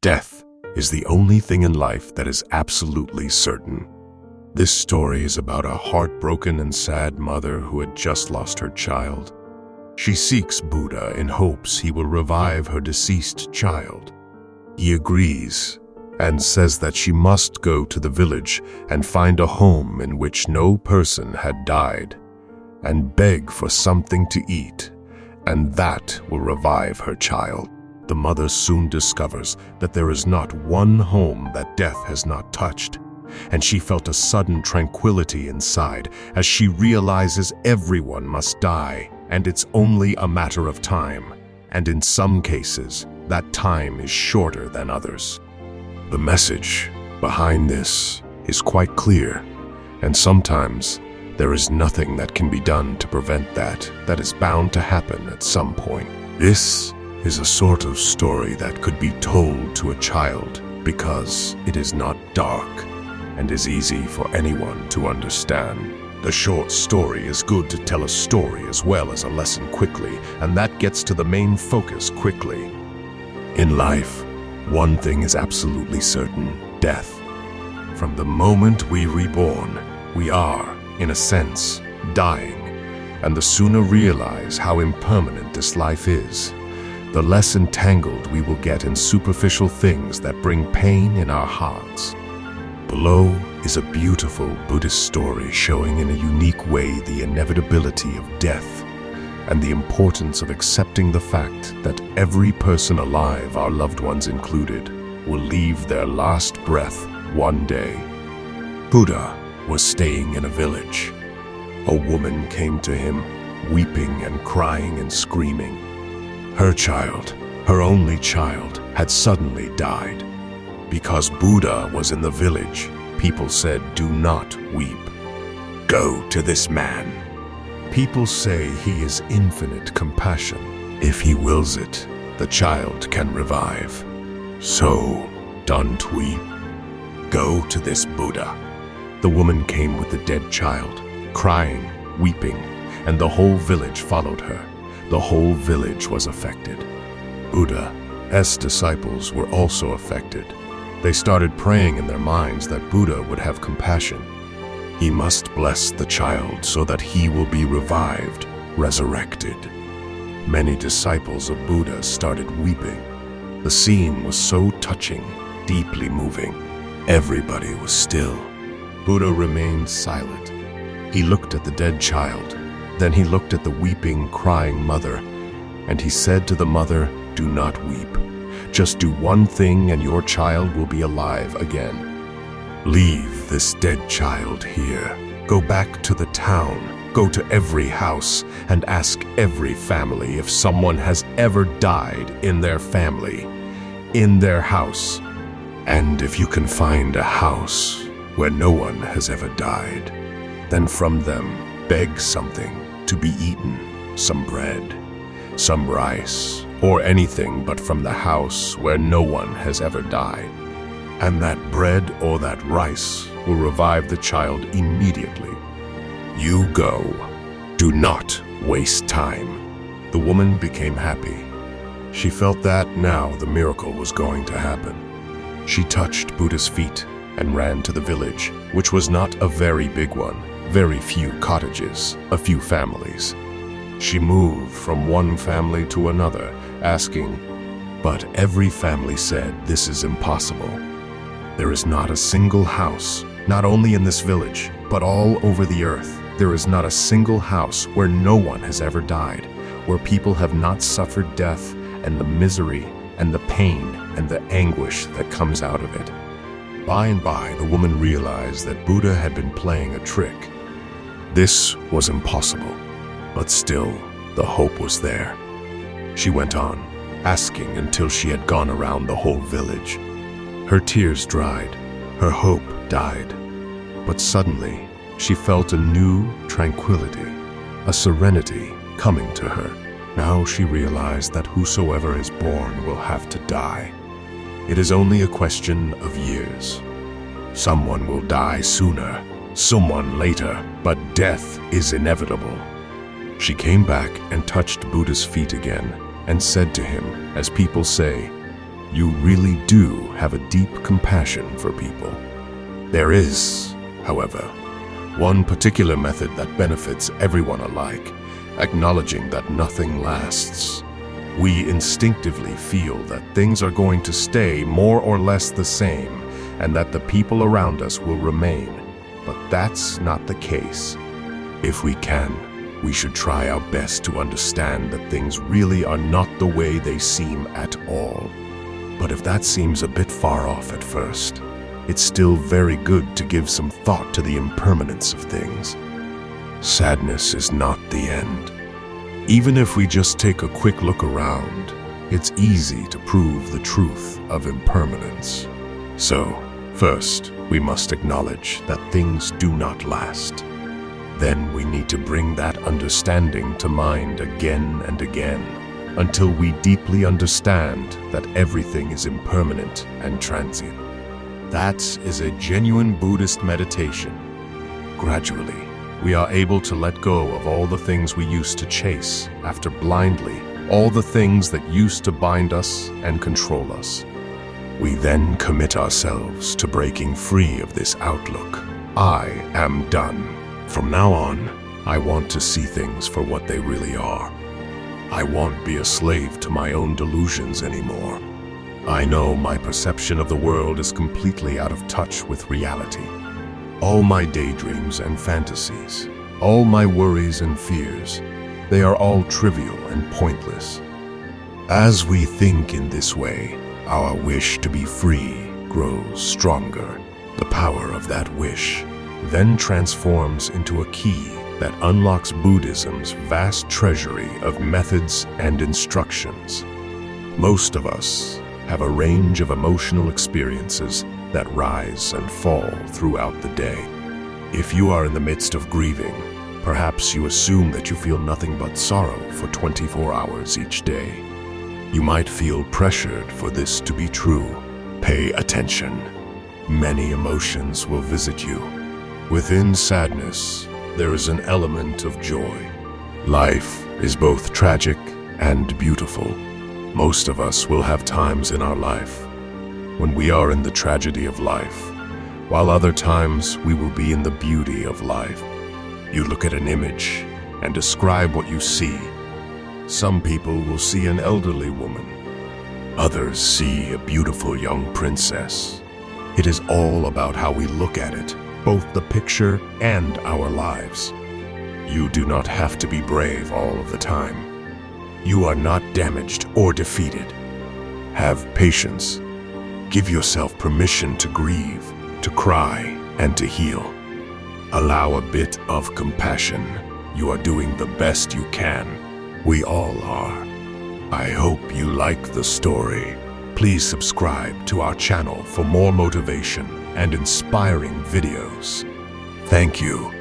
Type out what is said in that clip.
Death is the only thing in life that is absolutely certain. This story is about a heartbroken and sad mother who had just lost her child. She seeks Buddha in hopes he will revive her deceased child. He agrees and says that she must go to the village and find a home in which no person had died, and beg for something to eat, and that will revive her child. The mother soon discovers that there is not one home that death has not touched, and she felt a sudden tranquility inside as she realizes everyone must die, and it's only a matter of time, and in some cases, that time is shorter than others. The message behind this is quite clear, and sometimes there is nothing that can be done to prevent that. That is bound to happen at some point. This is a sort of story that could be told to a child because it is not dark and is easy for anyone to understand. The short story is good to tell a story as well as a lesson quickly, and that gets to the main focus quickly. In life, one thing is absolutely certain: death. From the moment we reborn, we are, in a sense, dying, and the sooner realize how impermanent this life is, the less entangled we will get in superficial things that bring pain in our hearts. Below is a beautiful Buddhist story showing in a unique way the inevitability of death and the importance of accepting the fact that every person alive, our loved ones included, will leave their last breath one day. Buddha was staying in a village. A woman came to him, weeping and crying and screaming. Her child, her only child, had suddenly died. Because Buddha was in the village, people said, "Do not weep. Go to this man. People say he is infinite compassion. If he wills it, the child can revive. So, don't weep. Go to this Buddha." The woman came with the dead child, crying, weeping, and the whole village followed her. The whole village was affected. Buddha's disciples were also affected. They started praying in their minds that Buddha would have compassion. He must bless the child so that he will be revived, resurrected. Many disciples of Buddha started weeping. The scene was so touching, deeply moving. Everybody was still. Buddha remained silent. He looked at the dead child. Then he looked at the weeping, crying mother, and he said to the mother, "Do not weep. Just do one thing and your child will be alive again. Leave this dead child here. Go back to the town. Go to every house and ask every family if someone has ever died in their family, in their house. And if you can find a house where no one has ever died, then from them beg something to be eaten, some bread, some rice, or anything but from the house where no one has ever died. And that bread or that rice will revive the child immediately. You go. Do not waste time." The woman became happy. She felt that now the miracle was going to happen. She touched Buddha's feet and ran to the village, which was not a very big one. Very few cottages, a few families. She moved from one family to another, asking, but every family said, "This is impossible. There is not a single house, not only in this village, but all over the earth. There is not a single house where no one has ever died, where people have not suffered death and the misery and the pain and the anguish that comes out of it." By and by, the woman realized that Buddha had been playing a trick. This was impossible, but still, the hope was there. She went on, asking until she had gone around the whole village. Her tears dried, her hope died, but suddenly she felt a new tranquility, a serenity coming to her. Now she realized that whosoever is born will have to die. It is only a question of years. Someone will die sooner, someone later, but death is inevitable. She came back and touched Buddha's feet again and said to him, as people say, You really do have a deep compassion for people. There is, however, one particular method that benefits everyone alike, acknowledging that nothing lasts. We instinctively feel that things are going to stay more or less the same and that the people around us will remain, but that's not the case. If we can, we should try our best to understand that things really are not the way they seem at all. But if that seems a bit far off at first, it's still very good to give some thought to the impermanence of things. Sadness is not the end. Even if we just take a quick look around, it's easy to prove the truth of impermanence. So, first, we must acknowledge that things do not last. Then we need to bring that understanding to mind again and again, until we deeply understand that everything is impermanent and transient. That is a genuine Buddhist meditation. Gradually, we are able to let go of all the things we used to chase after blindly, all the things that used to bind us and control us. We then commit ourselves to breaking free of this outlook. I am done. From now on, I want to see things for what they really are. I won't be a slave to my own delusions anymore. I know my perception of the world is completely out of touch with reality. All my daydreams and fantasies, all my worries and fears, they are all trivial and pointless. As we think in this way, our wish to be free grows stronger. The power of that wish then transforms into a key that unlocks Buddhism's vast treasury of methods and instructions. Most of us have a range of emotional experiences that rise and fall throughout the day. If you are in the midst of grieving, perhaps you assume that you feel nothing but sorrow for 24 hours each day. You might feel pressured for this to be true. Pay attention. Many emotions will visit you. Within sadness, there is an element of joy. Life is both tragic and beautiful. Most of us will have times in our life when we are in the tragedy of life, while other times we will be in the beauty of life. You look at an image and describe what you see. Some people will see an elderly woman. Others see a beautiful young princess. It is all about how we look at it, both the picture and our lives. You do not have to be brave all of the time. You are not damaged or defeated. Have patience. Give yourself permission to grieve, to cry, and to heal. Allow a bit of compassion. You are doing the best you can. We all are. I hope you like the story. Please subscribe to our channel for more motivation and inspiring videos. Thank you.